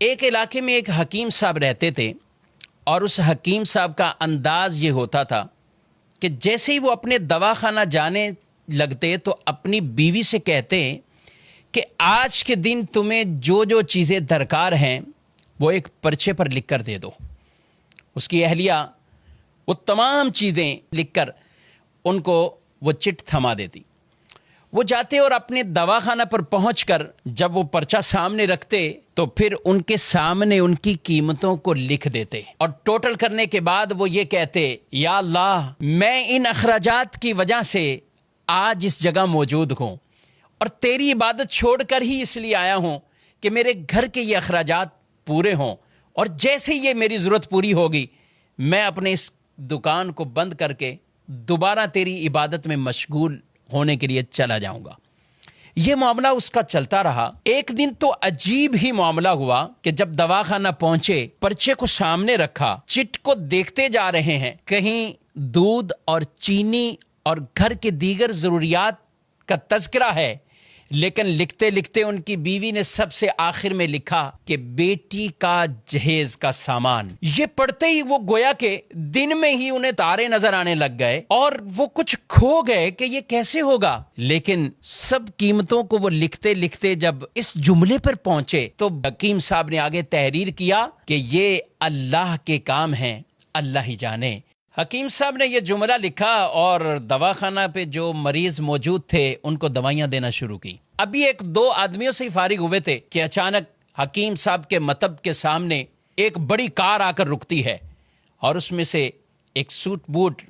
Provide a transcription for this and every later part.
ایک علاقے میں ایک حکیم صاحب رہتے تھے اور اس حکیم صاحب کا انداز یہ ہوتا تھا کہ جیسے ہی وہ اپنے دواخانہ جانے لگتے تو اپنی بیوی سے کہتے کہ آج کے دن تمہیں جو جو چیزیں درکار ہیں وہ ایک پرچے پر لکھ کر دے دو۔ اس کی اہلیہ وہ تمام چیزیں لکھ کر ان کو وہ چٹ تھما دیتی۔ وہ جاتے اور اپنے دواخانہ پر پہنچ کر جب وہ پرچہ سامنے رکھتے تو پھر ان کے سامنے ان کی قیمتوں کو لکھ دیتے اور ٹوٹل کرنے کے بعد وہ یہ کہتے، یا اللہ، میں ان اخراجات کی وجہ سے آج اس جگہ موجود ہوں اور تیری عبادت چھوڑ کر ہی اس لیے آیا ہوں کہ میرے گھر کے یہ اخراجات پورے ہوں، اور جیسے یہ میری ضرورت پوری ہوگی میں اپنے اس دکان کو بند کر کے دوبارہ تیری عبادت میں مشغول ہونے کے لیے چلا جاؤں گا۔ یہ معاملہ اس کا چلتا رہا۔ ایک دن تو عجیب ہی معاملہ ہوا کہ جب دواخانہ پہنچے، پرچے کو سامنے رکھا، چٹ کو دیکھتے جا رہے ہیں، کہیں دودھ اور چینی اور گھر کے دیگر ضروریات کا تذکرہ ہے، لیکن لکھتے لکھتے ان کی بیوی نے سب سے آخر میں لکھا کہ بیٹی کا جہیز کا سامان۔ یہ پڑھتے ہی وہ گویا کہ دن میں ہی انہیں تارے نظر آنے لگ گئے اور وہ کچھ کھو گئے کہ یہ کیسے ہوگا۔ لیکن سب قیمتوں کو وہ لکھتے لکھتے جب اس جملے پر پہنچے تو حکیم صاحب نے آگے تحریر کیا کہ یہ اللہ کے کام ہیں، اللہ ہی جانے۔ حکیم صاحب نے یہ جملہ لکھا اور دواخانہ پہ جو مریض موجود تھے ان کو دوائیاں دینا شروع کی۔ ابھی ایک دو آدمیوں سے ہی فارغ ہوئے تھے کہ اچانک حکیم صاحب کے مطب کے سامنے ایک بڑی کار آ کر رکتی ہے اور اس میں سے ایک سوٹ بوٹ،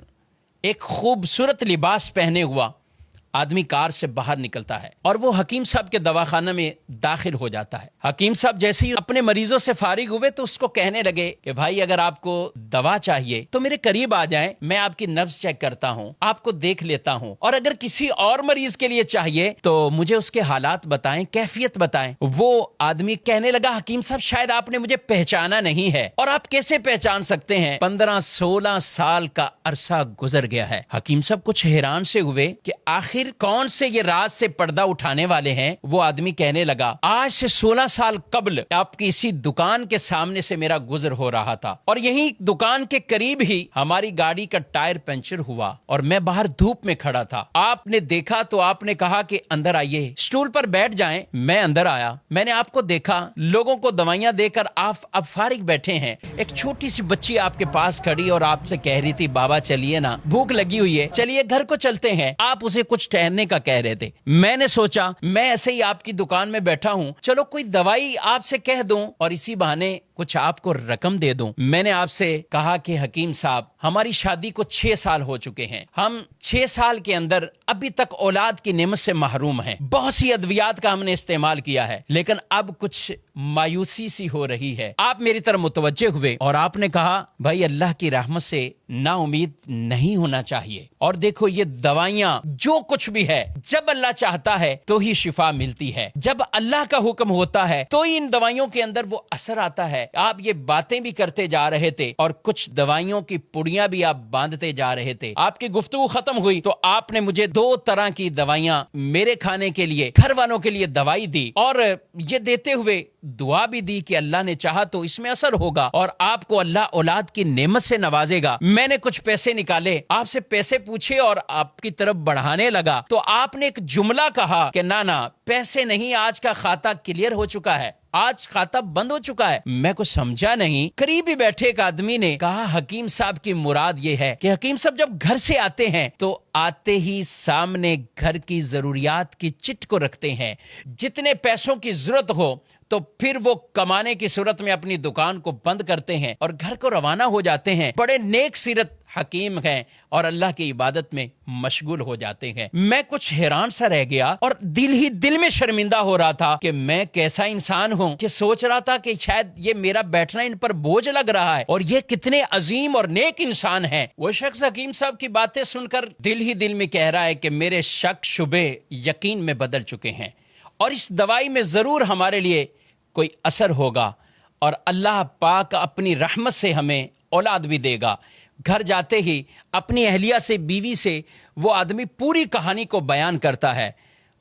ایک خوبصورت لباس پہنے ہوا آدمی کار سے باہر نکلتا ہے اور وہ حکیم صاحب کے دواخانہ میں داخل ہو جاتا ہے۔ حکیم صاحب جیسے ہی اپنے مریضوں سے فارغ ہوئے تو اس کو کہنے لگے کہ بھائی اگر آپ کو دوا چاہیے تو میرے قریب آ جائیں، میں آپ کی نبض چیک کرتا ہوں، آپ کو دیکھ لیتا ہوں، اور اگر کسی اور مریض کے لیے چاہیے تو مجھے اس کے حالات بتائیں، کیفیت بتائیں۔ وہ آدمی کہنے لگا، حکیم صاحب شاید آپ نے مجھے پہچانا نہیں ہے۔ اور آپ کیسے پہچان سکتے ہیں؟ 15-16 سال کا عرصہ گزر گیا ہے۔ حکیم صاحب کچھ حیران سے ہوئے کہ آخر کون سے یہ راز سے پردہ اٹھانے والے ہیں۔ وہ آدمی کہنے لگا، آج سے 16 سال قبل آپ کی اسی دکان کے سامنے سے میرا گزر ہو رہا تھا اور یہی دکان کے قریب ہی ہماری گاڑی کا ٹائر پنچر ہوا اور میں باہر دھوپ میں کھڑا تھا۔ آپ نے دیکھا تو آپ نے کہا کہ اندر آئیے، اسٹول پر بیٹھ جائیں۔ میں اندر آیا، میں نے آپ کو دیکھا، لوگوں کو دوائیاں دے کر آپ اب فارغ بیٹھے ہیں۔ ایک چھوٹی سی بچی آپ کے پاس کھڑی اور آپ سے کہہ رہی تھی، بابا چلیے نا، بھوک لگی ہوئی ہے، چلیے گھر کو چلتے ہیں۔ آپ اسے کچھ ٹہلنے کا کہہ رہے تھے۔ میں نے سوچا میں ایسے ہی آپ کی دکان میں بیٹھا ہوں، چلو کوئی دوائی آپ سے کہہ دوں اور اسی بہانے کچھ آپ کو رقم دے دوں۔ میں نے آپ سے کہا کہ حکیم صاحب ہماری شادی کو 6 سال ہو چکے ہیں، ہم 6 سال کے اندر ابھی تک اولاد کی نعمت سے محروم ہیں، بہت سی ادویات کا ہم نے استعمال کیا ہے، لیکن اب کچھ مایوسی سی ہو رہی ہے۔ آپ میری طرف متوجہ ہوئے اور آپ نے کہا، بھائی اللہ کی رحمت سے نا امید نہیں ہونا چاہیے، اور دیکھو یہ دوائیاں جو کچھ بھی ہے جب اللہ چاہتا ہے تو ہی شفا ملتی ہے، جب اللہ کا حکم ہوتا ہے تو ہی ان دوائیوں کے اندر وہ اثر آتا ہے۔ آپ یہ باتیں بھی کرتے جا رہے تھے اور کچھ دوائیوں کی پڑیاں بھی آپ باندھتے جا رہے تھے۔ آپ کی گفتگو ختم ہوئی تو آپ نے مجھے 2 طرح کی دوائیاں میرے کھانے کے لیے، گھر والوں کے لیے دوائی دی، اور یہ دیتے ہوئے دعا بھی دی کہ اللہ نے چاہا تو اس میں اثر ہوگا اور آپ کو اللہ اولاد کی نعمت سے نوازے گا۔ میں نے کچھ پیسے نکالے، آپ سے پیسے پوچھے اور آپ کی طرف بڑھانے لگا تو آپ نے ایک جملہ کہا کہ نانا پیسے نہیں، آج کا کھاتہ کلیئر ہو چکا ہے، آج کھاتا بند ہو چکا ہے۔ میں کو سمجھا نہیں۔ قریب ہی بیٹھے ایک آدمی نے کہا، حکیم صاحب کی مراد یہ ہے کہ حکیم صاحب جب گھر سے آتے ہیں تو آتے ہی سامنے گھر کی ضروریات کی چٹ کو رکھتے ہیں، جتنے پیسوں کی ضرورت ہو تو پھر وہ کمانے کی صورت میں اپنی دکان کو بند کرتے ہیں اور گھر کو روانہ ہو جاتے ہیں۔ بڑے نیک سیرت حکیم ہیں اور اللہ کی عبادت میں مشغول ہو جاتے ہیں۔ میں کچھ حیران سا رہ گیا اور دل ہی دل میں شرمندہ ہو رہا تھا کہ میں کیسا انسان ہوں کہ سوچ رہا تھا کہ شاید یہ میرا بیٹھنا ان پر بوجھ لگ رہا ہے اور یہ کتنے عظیم اور نیک انسان ہیں۔ وہ شخص حکیم صاحب کی باتیں سن کر دل ہی دل میں کہہ رہا ہے کہ میرے شک شبے یقین میں بدل چکے ہیں اور اس دوائی میں ضرور ہمارے لیے کوئی اثر ہوگا اور اللہ پاک اپنی رحمت سے ہمیں اولاد بھی دے گا۔ گھر جاتے ہی اپنی اہلیہ سے، بیوی سے وہ آدمی پوری کہانی کو بیان کرتا ہے۔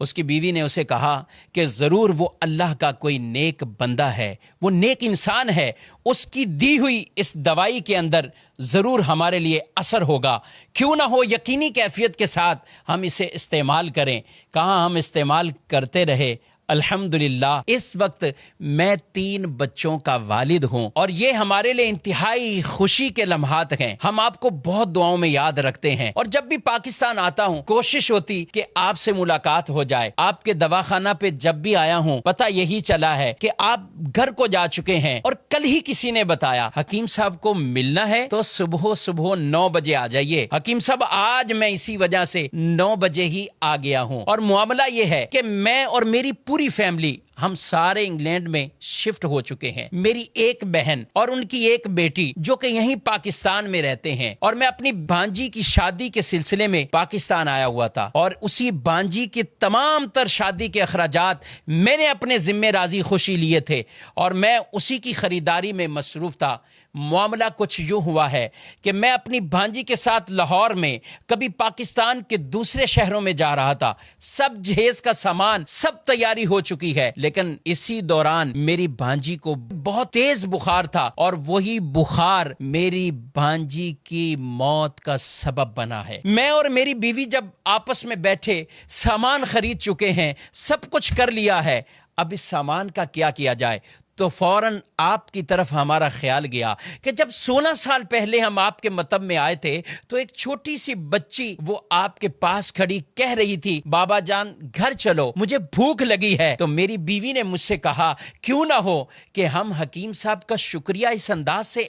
اس کی بیوی نے اسے کہا کہ ضرور وہ اللہ کا کوئی نیک بندہ ہے، وہ نیک انسان ہے، اس کی دی ہوئی اس دوائی کے اندر ضرور ہمارے لیے اثر ہوگا، کیوں نہ ہو یقینی کیفیت کے ساتھ ہم اسے استعمال کریں۔ کہاں ہم استعمال کرتے رہے۔ الحمدللہ اس وقت میں 3 بچوں کا والد ہوں اور یہ ہمارے لیے انتہائی خوشی کے لمحات ہیں۔ ہم آپ کو بہت دعاؤں میں یاد رکھتے ہیں اور جب بھی پاکستان آتا ہوں کوشش ہوتی کہ آپ سے ملاقات ہو جائے۔ آپ کے دواخانہ پہ جب بھی آیا ہوں پتہ یہی چلا ہے کہ آپ گھر کو جا چکے ہیں، اور کل ہی کسی نے بتایا حکیم صاحب کو ملنا ہے تو صبح 9 بجے آ جائیے۔ حکیم صاحب آج میں اسی وجہ سے 9 بجے ہی آ گیا ہوں، اور معاملہ یہ ہے کہ میں اور میری پوری فیملی ہم سارے انگلینڈ میں شفٹ ہو چکے ہیں۔ میری ایک بہن اور ان کی ایک بیٹی جو کہ یہیں پاکستان میں رہتے ہیں، اور میں اپنی بھانجی کی شادی کے سلسلے میں پاکستان آیا ہوا تھا، اور اسی بھانجی کی تمام تر شادی کے اخراجات میں نے اپنے ذمہ راضی خوشی لیے تھے اور میں اسی کی خریداری میں مصروف تھا۔ معاملہ کچھ یوں ہوا ہے کہ میں اپنی بھانجی کے ساتھ لاہور میں کبھی پاکستان کے دوسرے شہروں میں جا رہا تھا، سب جہیز کا سامان سب تیاری ہو چکی ہے، لیکن اسی دوران میری بھانجی کو بہت تیز بخار تھا، اور وہی بخار میری بھانجی کی موت کا سبب بنا ہے۔ میں اور میری بیوی جب آپس میں بیٹھے سامان خرید چکے ہیں، سب کچھ کر لیا ہے، اب اس سامان کا کیا کیا جائے، تو فوراً آپ کی طرف ہمارا خیال گیا کہ جب 16 سال پہلے ہم آپ کے مطب میں آئے تھے تو ایک چھوٹی سی بچی وہ آپ کے پاس کھڑی کہہ رہی تھی بابا جان گھر چلو مجھے بھوک لگی ہے، تو میری بیوی نے مجھ سے کہا کیوں نہ ہو کہ ہم حکیم صاحب کا شکریہ اس انداز سے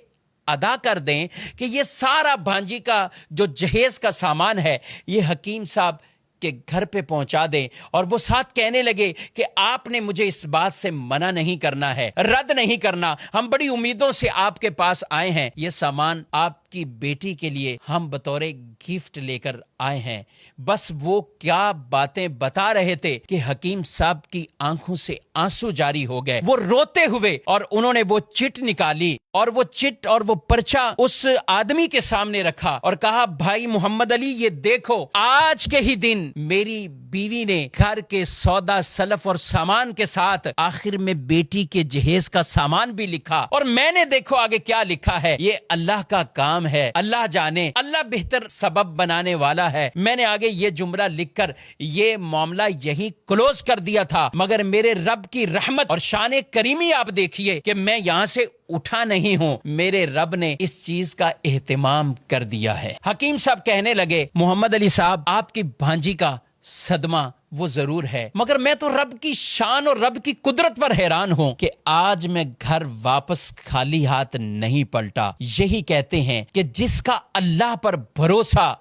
ادا کر دیں کہ یہ سارا بھانجی کا جو جہیز کا سامان ہے یہ حکیم صاحب کہ گھر پہ پہنچا دیں۔ اور وہ ساتھ کہنے لگے کہ آپ نے مجھے اس بات سے منع نہیں کرنا ہے، رد نہیں کرنا، ہم بڑی امیدوں سے آپ کے پاس آئے ہیں، یہ سامان آپ کی بیٹی کے لیے ہم بطور گفٹ لے کر آئے ہیں۔ بس وہ کیا باتیں بتا رہے تھے کہ حکیم صاحب کی آنکھوں سے آنسو جاری ہو گئے، وہ روتے ہوئے، اور انہوں نے وہ چٹ نکالی اور وہ چٹ اور وہ پرچہ اس آدمی کے سامنے رکھا اور کہا بھائی محمد علی یہ دیکھو آج کے ہی دن میری بیوی نے گھر کے سودا سلف اور سامان کے ساتھ آخر میں بیٹی کے جہیز کا سامان بھی لکھا، اور میں نے دیکھو آگے کیا لکھا ہے، یہ اللہ کا کام ہے، اللہ جانے، اللہ بہتر سبب بنانے والا ہے۔ میں نے آگے یہ جملہ لکھ کر یہ معاملہ یہی کلوز کر دیا تھا، مگر میرے رب کی رحمت اور شان کریمی آپ دیکھیے کہ میں یہاں سے اٹھا نہیں ہوں، میرے رب نے اس چیز کا اہتمام کر دیا ہے۔ حکیم صاحب کہنے لگے محمد علی صاحب آپ کی بھانجی کا صدمہ وہ ضرور ہے، مگر میں تو رب کی شان اور رب کی قدرت پر حیران ہوں کہ آج میں گھر واپس خالی ہاتھ نہیں پلٹا۔ یہی کہتے ہیں کہ جس کا اللہ پر بھروسہ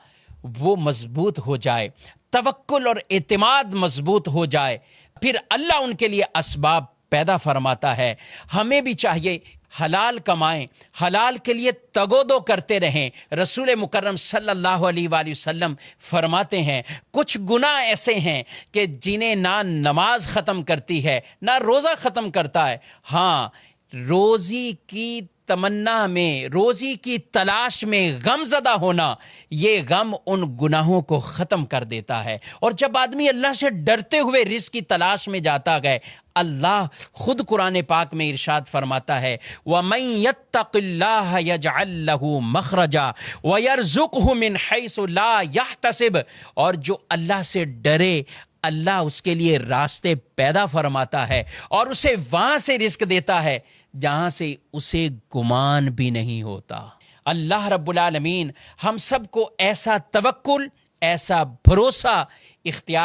وہ مضبوط ہو جائے، توکل اور اعتماد مضبوط ہو جائے، پھر اللہ ان کے لیے اسباب پیدا فرماتا ہے۔ ہمیں بھی چاہیے حلال کمائیں، حلال کے لیے تگودو کرتے رہیں۔ رسول مکرم صلی اللہ علیہ وآلہ وسلم فرماتے ہیں کچھ گناہ ایسے ہیں کہ جنہیں نہ نماز ختم کرتی ہے نہ روزہ ختم کرتا ہے، ہاں روزی کی تمنا میں، روزی کی تلاش میں غم زدہ ہونا، یہ غم ان گناہوں کو ختم کر دیتا ہے۔ اور جب آدمی اللہ سے ڈرتے ہوئے رزق کی تلاش میں جاتا ہے، اللہ خود قرآن پاک میں ارشاد فرماتا ہے وَمَن يَتَّقِ اللَّهَ يَجْعَل لَّهُ مَخْرَجًا وَيَرْزُقْهُ مِنْ حَيْثُ لَا يَحْتَسِبُ، اور جو اللہ سے ڈرے اللہ اس کے لیے راستے پیدا فرماتا ہے اور اسے وہاں سے رزق دیتا ہے جہاں سے اسے گمان بھی نہیں ہوتا۔ اللہ رب العالمین ہم سب کو ایسا توکل، ایسا بھروسہ اختیار